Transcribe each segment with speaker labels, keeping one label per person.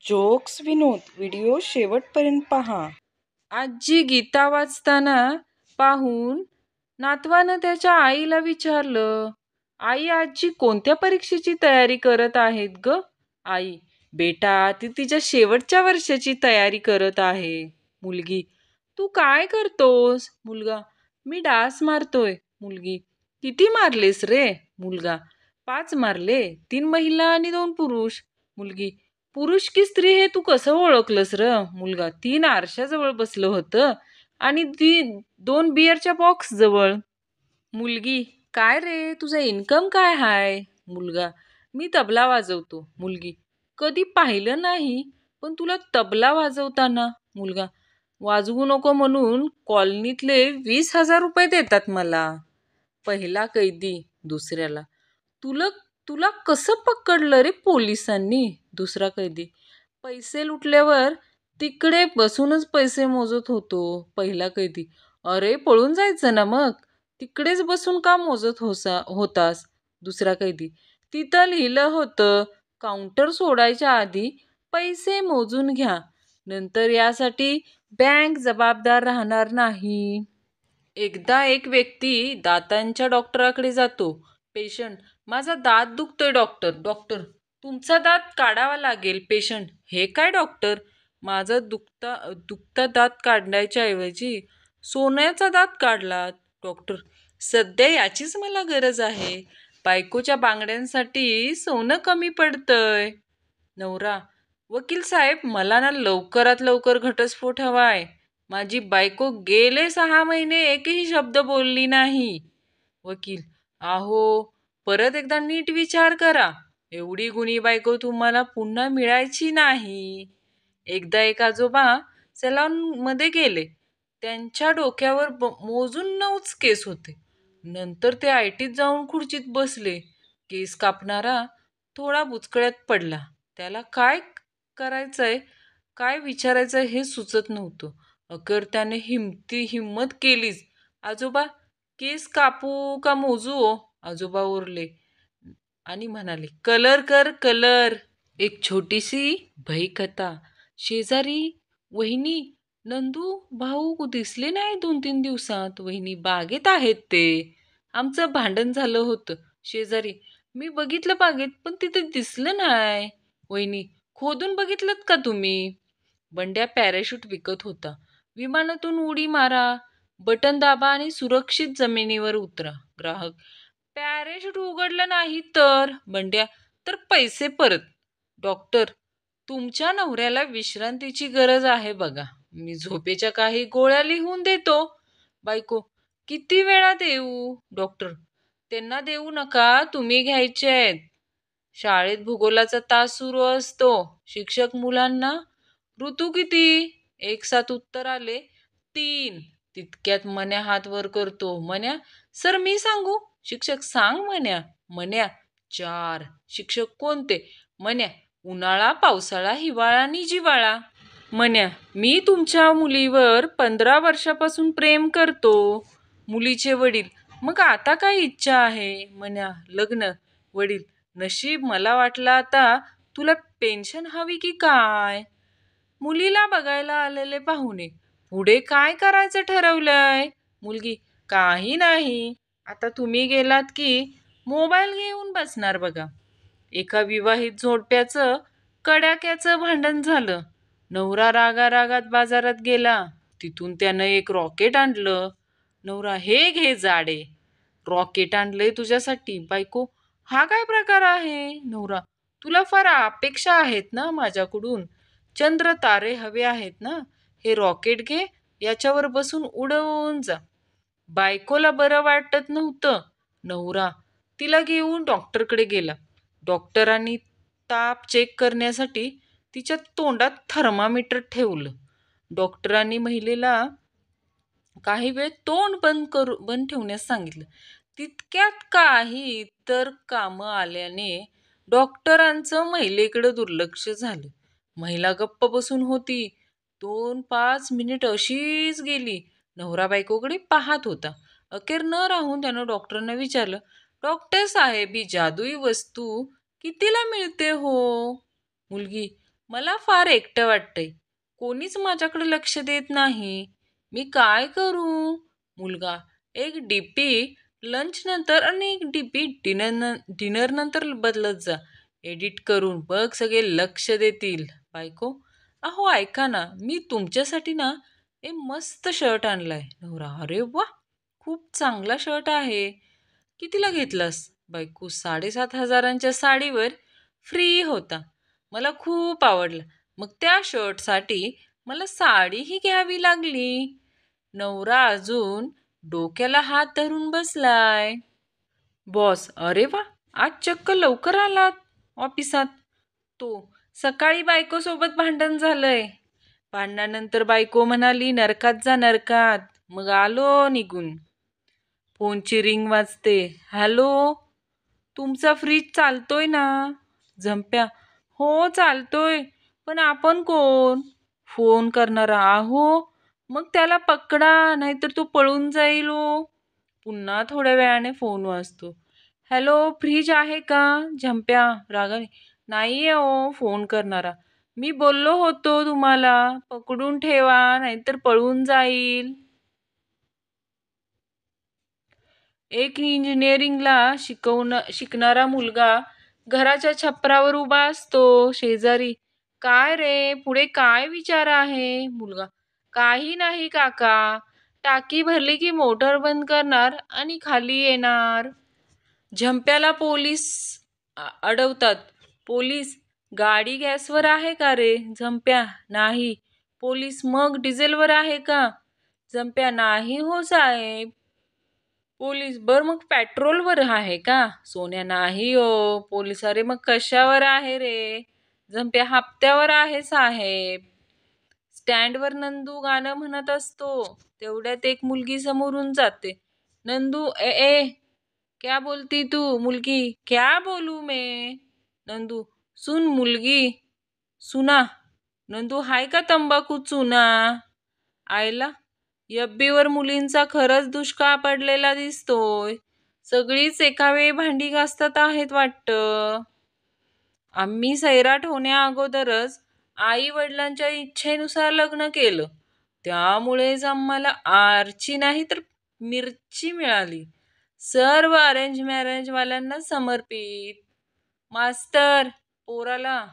Speaker 1: Jokes विनोद video शेवटपर्यंत पहा.
Speaker 2: आजी गीता वाचताना पाहून नातवानं त्याच्या आईला विचारलं, आई, आजी कोणत्या परीक्षेची तयारी करत आहेत ग? आई, बेटा ती तिच्या शेवटच्या वर्षाची तयारी करत आहे. मुलगी, तू काय करतोस? मुलगा, मी डास मारतोय. मुलगी, किती मारलेस रे? मुलगा, 5 मारले, 3 महिला आणि 2 पुरुष. मुलगी, पुरुष की स्त्री हे तू कसं ओळखलंस र? मुलगा, 3 आरशाजवळ बसलं होतं आणि 2 बिअरच्या बॉक्स जवळ. मुलगी, काय रे तुझा इन्कम काय हाय? मुलगा, मी तबला वाजवतो. मुलगी, कधी पाहिलं नाही पण तुला तबला वाजवताना. मुलगा, वाजवू नको म्हणून कॉलनीतले 20,000 रुपये देतात मला. पहिला कैदी दुसऱ्याला, तुला तुला कसं पकडलं रे पोलिसांनी? दुसरा कैदी, पैसे लुटल्यावर तिकडे बसूनच पैसे मोजत होतो. पहिला कैदी, अरे पळून जायचं ना मग, तिकडेच बसून का मोजत होतास? दुसरा कैदी, तिथं लिहिलं होतं काउंटर सोडायच्या आधी पैसे मोजून घ्या, नंतर यासाठी बँक जबाबदार राहणार नाही. एकदा एक व्यक्ती दातांच्या डॉक्टराकडे जातो. पेशंट, माझा दात दुखतोय डॉक्टर. डॉक्टर, तुमचा दात काढावा लागेल. पेशंट, हे काय डॉक्टर, माझा दुखता दात काढण्याच्या ऐवजी सोन्याचा दात काढलात. डॉक्टर, सध्या याचीच मला गरज आहे. बायकोच्या बांगड्यांसाठी सोनं कमी पडतंय. नवरा, वकील साहेब, मला ना लवकरात लवकर घटस्फोट हवाय. माझी बायको गेले 6 महिने एकही शब्द बोलली नाही. वकील, आहो परत एकदा नीट विचार करा. एवढी गुणी बायको तुम्हाला पुन्हा मिळायची नाही. एकदा एक आजोबा सलॉन मध्ये गेले. त्यांच्या डोक्यावर मोजून 9 केस होते. नंतर ते आयटीत जाऊन खुर्चीत बसले. केस कापणारा थोडा बुचकळ्यात पडला. त्याला काय करायचंय, काय विचारायचं हे सुचत नव्हतं. अखेर त्याने हिम्मत केलीच. आजोबा, केस कापू का मोजू? आजोबा ओरले आणि म्हणाले, कलर कर, कलर. एक छोटीशी भयकथा. शेजारी वहिनी, नंदू भाऊ दिसले नाही 2-3 दिवसात. वहिनी, बागेत आहेत ते. आमचं भांडण झालं होतं. शेजारी, मी बघितलं बागेत पण तिथे दिसलं नाही. वहिनी, खोदून बघितलं का तुम्ही? बंड्या पॅराशूट विकत होता. विमानातून उडी मारा, बटन दाबा आणि सुरक्षित जमिनीवर उतरा. ग्राहक, पॅराशूट उघडलं नाही तर? बंड्या, तर पैसे परत. डॉक्टर, तुमच्या नवऱ्याला विश्रांतीची गरज आहे बघा, मी झोपेच्या काही गोळ्या लिहून देतो. बायको, किती वेळा देऊ? डॉक्टर, त्यांना देऊ नका, तुम्ही घ्यायचे आहेत. शाळेत भूगोलाचा तास सुरू असतो. शिक्षक मुलांना, ऋतू किती? 1-7 उत्तर आले 3. तितक्यात मन्या हात वर करतो. मन्या, सर मी सांगू? शिक्षक, सांग मन्या. मन्या, 4. शिक्षक, कोणते? मन्या, उन्हाळा, पावसाळा, हिवाळा आणि जिवाळा. मन्या, मी तुमच्या मुलीवर 15 वर्षापासून प्रेम करतो. मुलीचे वडील, मग आता काय इच्छा आहे? मन्या, लग्न. वडील, नशीब, मला वाटलं आता तुला पेन्शन हवी की काय? मुलीला बघायला आलेले पाहुणे, पुढे काय करायचं ठरवलंय? मुलगी, काही नाही, आता तुम्ही गेलात की मोबाईल घेऊन बसणार बघा. एका विवाहित जोडप्याचं कडाक्याचं भांडण झालं. नवरा रागात बाजारात गेला. तिथून त्यानं एक रॉकेट आणलं. नवरा, हे घे जाडे, रॉकेट आणलंय तुझ्यासाठी. बायको, हा काय प्रकार आहे? नवरा, तुला फार अपेक्षा आहेत ना माझ्याकडून, चंद्र तारे हवे आहेत ना, हे रॉकेट घे, याच्यावर बसून उडवून जा. बायकोला बरं वाटत नव्हतं. नवरा तिला घेऊन डॉक्टरकडे गेला. डॉक्टरांनी ताप चेक करण्यासाठी तिच्या तोंडात थर्मामीटर ठेवलं. डॉक्टरांनी महिलेला काही वेळ तोंड बंद ठेवण्यास सांगितलं. तितक्यात काही इतर कामं आल्याने डॉक्टरांचं महिलेकडे दुर्लक्ष झालं. महिला गप्प बसून होती. 2-5 मिनिट अशीच गेली. नवरा बायकोकडे पाहत होता. अखेर न राहून त्यानं डॉक्टरांना विचारलं, डॉक्टर साहेब, ही जादुई वस्तू कितीला मिळते हो? मुलगी, मला फार एकटं वाटतंय. कोणीच माझ्याकडे लक्ष देत नाही. मी काय करू? मुलगा, एक डीपी लंच नंतर आणि एक डीपी डिनर नंतर बदलत जा. एडिट करून बघ, सगळे लक्ष देतील. बायको, अहो ऐका ना, मी तुमच्यासाठी ना मस्त शर्ट आणलाय. नवरा, अरे वा, खूप चांगला शर्ट आहे. कितीला घेतलास? बायको, 7,500च्या साडीवर फ्री होता. मला खूप आवडला. मग त्या शर्टसाठी मला साडीही घ्यावी लागली. नवरा अजून डोक्याला हात धरून बसलाय. बॉस, अरे वा, आज चक्क लवकर आलात ऑफिसात. तो, सकाळी बायकोसोबत भांडण झालंय. भांडणानंतर बायको म्हणाली, नरकात जा नरकात. मग आलो निघून. फोनची रिंग वाजते. हॅलो, तुमचा फ्रीज चालतोय ना? झंप्या, हो चालतोय. पण आपण कोण? फोन करणारा. आहो, मग त्याला पकडा, नाहीतर तो पळून जाईल हो. पुन्हा थोड्या वेळाने फोन वाजतो. हॅलो, फ्रीज आहे का? झंप्या रागाने, नाहीये हो. फोन करणारा, मी बोललो होतो तुम्हाला पकडून ठेवा, नाहीतर पळून जाईल. एक इंजिनिअरिंगला शिकणारा मुलगा घराच्या छपरावर उभा असतो. शेजारी, काय रे, पुढे काय विचार आहे? मुलगा, काही नाही काका, टाकी भरली की मोटर बंद करणार आणि खाली येणार. झंप्याला पोलीस अडवतात. पोलीस, गाडी गॅसवर आहे का रे? झंप्या, नाही. पोलीस, मग डिझेलवर आहे का? झंप्या, नाही हो साहेब. पोलीस, बर मग पेट्रोलवर आहे का? सोन्या, नाही हो. पोलीस, अरे मग कशावर आहे रे? झंप्या, हप्त्यावर आहे साहेब. स्टँडवर नंदू गाणं म्हणत असतो. तेवढ्यात एक मुलगी समोरून जाते. नंदू, ए ए, क्या बोलती तू? मुलगी, क्या बोलू मैं? नंदू, सुन मुलगी, सुना. नंदू, हाय का तंबाखू चुना? आयला, यब्बीवर मुलींचा खरंच दुष्काळ पडलेला दिसतोय. सगळीच एका वेळी भांडी घासतात आहेत वाटतं. आम्ही सैराट होण्या अगोदरच आई वडिलांच्या इच्छेनुसार लग्न केलं. त्यामुळेच आम्हाला आरची नाही तर मिरची मिळाली. सर्व अरेंज मॅरेज वाल्यांना समर्पित. मास्तर, पोराला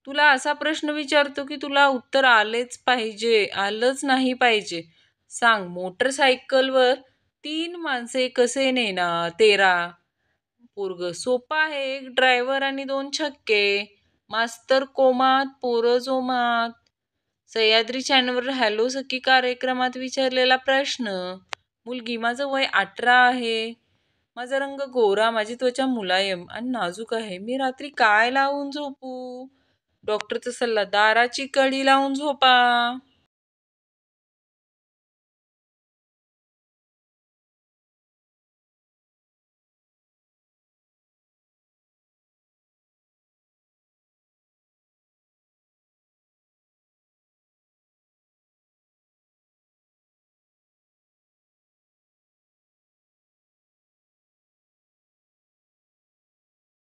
Speaker 2: तुला असा प्रश्न विचारतो की तुला उत्तर आलंच नाही पाहिजे. सांग, मोटरसायकलवर 3 माणसे कसे नेणार? 13. पोरग, सोपा आहे, एक ड्रायव्हर आणि 2 छक्के. मास्तर कोमात, पोरं जोमात. सह्याद्री चॅनलवर हॅलो सखी कार्यक्रमात विचारलेला प्रश्न. मुलगी, माझं वय 18 आहे. माझा रंग गोरा, माझी त्वचा मुलायम आणि नाजूक आहे. मी रात्री काय लावून झोपू? डॉक्टरचा सल्ला, दाराची कडी लावून झोपा.